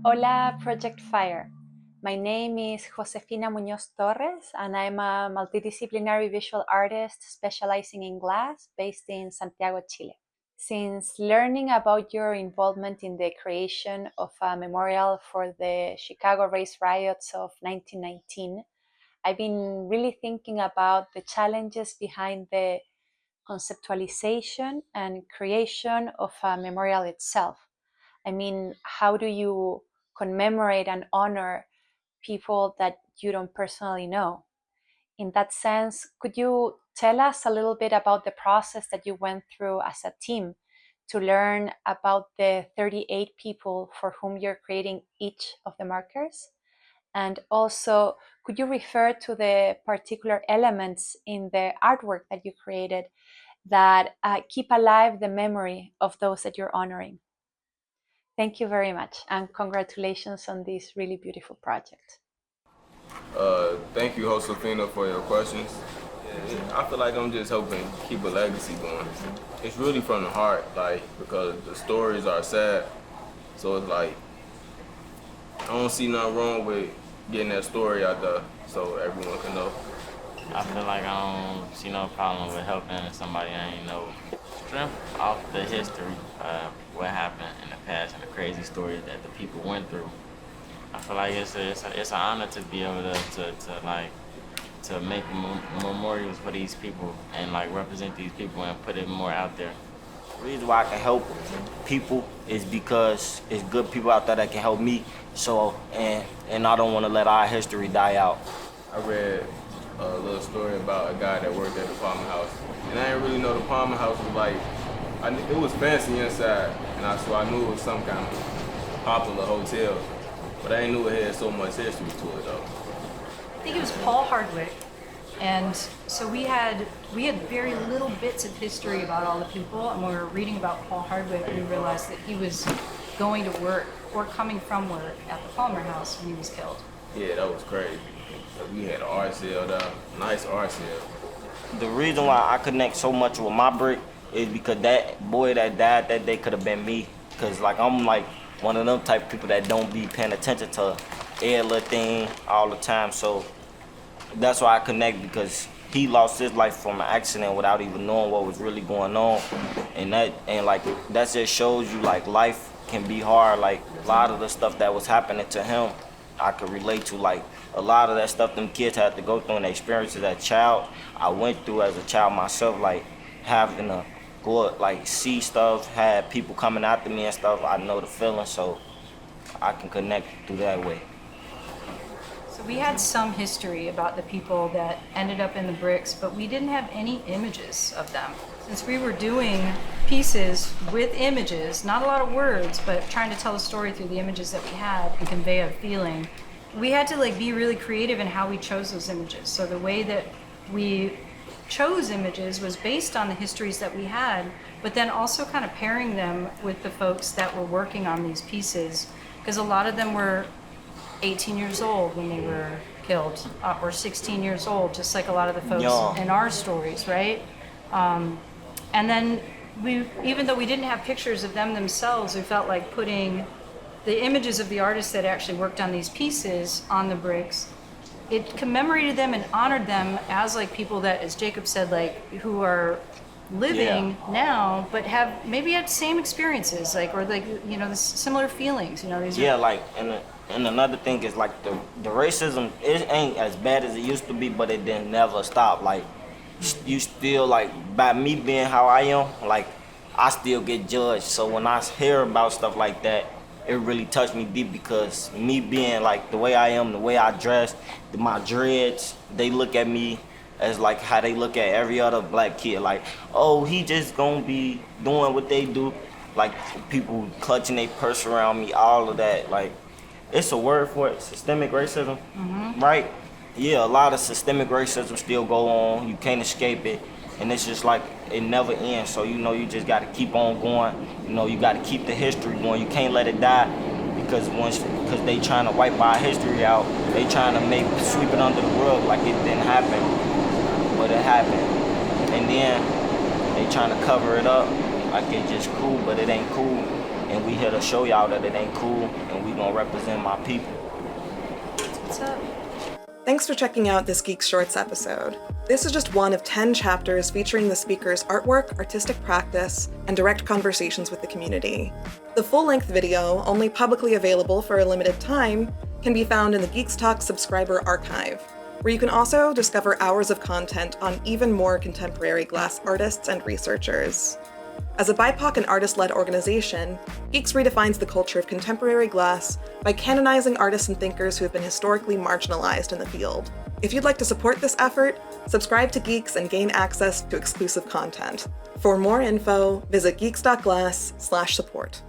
Hola, Project FIRE. My name is Josefina Muñoz Torres, and I'm a multidisciplinary visual artist specializing in glass based in Santiago, Chile. Since learning about your involvement in the creation of a memorial for the Chicago Race Riots of 1919, I've been really thinking about the challenges behind the conceptualization and creation of a memorial itself. I mean, how do you commemorate and honor people that you don't personally know? In that sense, could you tell us a little bit about the process that you went through as a team to learn about the 38 people for whom you're creating each of the markers? And also, could you refer to the particular elements in the artwork that you created that keep alive the memory of those that you're honoring? Thank you very much, and congratulations on this really beautiful project. Thank you, Josefina, for your questions. I feel like I'm just helping keep a legacy going. It's really from the heart, like, because the stories are sad. So it's like, I don't see nothing wrong with getting that story out there so everyone can know. I feel like I don't see no problem with helping somebody I ain't know strength off the history of what happened in the past and the crazy stories that the people went through. I feel like it's an honor to be able to make memorials for these people and like represent these people and put it more out there. The reason why I can help people is because it's good people out there that can help me. So and I don't want to let our history die out. I read a little story about a guy that worked at the Palmer House. And I didn't really know the Palmer House was like, it was fancy inside, and so I knew it was some kind of popular hotel. But I didn't know it had so much history to it though. I think it was Paul Hardwick, and so we had very little bits of history about all the people. And when we were reading about Paul Hardwick, we realized that he was going to work or coming from work at the Palmer House when he was killed. Yeah, that was crazy. We had an art sale there, nice art sale. The reason why I connect so much with my brick is because that boy that died that day could have been me. Cause like I'm like one of them type of people that don't be paying attention to every little thing all the time. So that's why I connect, because he lost his life from an accident without even knowing what was really going on. And like that just shows you like life can be hard. Like a lot of the stuff that was happening to him, I could relate to. Like a lot of that stuff them kids had to go through and experiences as a child, I went through as a child myself. Like having to go like see stuff, had people coming after me and stuff. I know the feeling, so I can connect through that way. So we had some history about the people that ended up in the bricks, but we didn't have any images of them. Since we were doing pieces with images, not a lot of words, but trying to tell a story through the images that we had and convey a feeling, we had to like be really creative in how we chose those images. So the way that we chose images was based on the histories that we had, but then also kind of pairing them with the folks that were working on these pieces, because a lot of them were 18 years old when they were killed, or 16 years old, just like a lot of the folks in our stories, right? And then even though we didn't have pictures of them themselves, we felt like putting the images of the artists that actually worked on these pieces on the bricks. It commemorated them and honored them as like people that, as Jacob said, like who are living now, but have maybe had same experiences, like, or like, you know, the similar feelings, you know, these Yeah, like, and another thing is like the racism, it ain't as bad as it used to be, but it didn't never stop. Like, you still, like, by me being how I am, like, I still get judged. So when I hear about stuff like that, it really touched me deep, because me being like the way I am, the way I dress, my dreads, they look at me as like how they look at every other black kid. Like, oh, he just gonna be doing what they do. Like people clutching their purse around me, all of that. Like, it's a word for it, systemic racism, right? Yeah, a lot of systemic racism still go on. You can't escape it. And it's just like, it never ends. So, you know, you just got to keep on going. You know, you got to keep the history going. You can't let it die, because they trying to wipe our history out. They trying to sweep it under the rug like it didn't happen, but it happened. And then they trying to cover it up like it's just cool, but it ain't cool. and we here to show y'all that it ain't cool, and we gonna represent my people. What's up? Thanks for checking out this Geeks Shorts episode. This is just one of 10 chapters featuring the speaker's artwork, artistic practice, and direct conversations with the community. The full-length video, only publicly available for a limited time, can be found in the GEEX Talks subscriber archive, where you can also discover hours of content on even more contemporary glass artists and researchers. As a BIPOC and artist-led organization, GEEX redefines the culture of contemporary glass by canonizing artists and thinkers who have been historically marginalized in the field. If you'd like to support this effort, subscribe to GEEX and gain access to exclusive content. For more info, visit geeks.glass/support.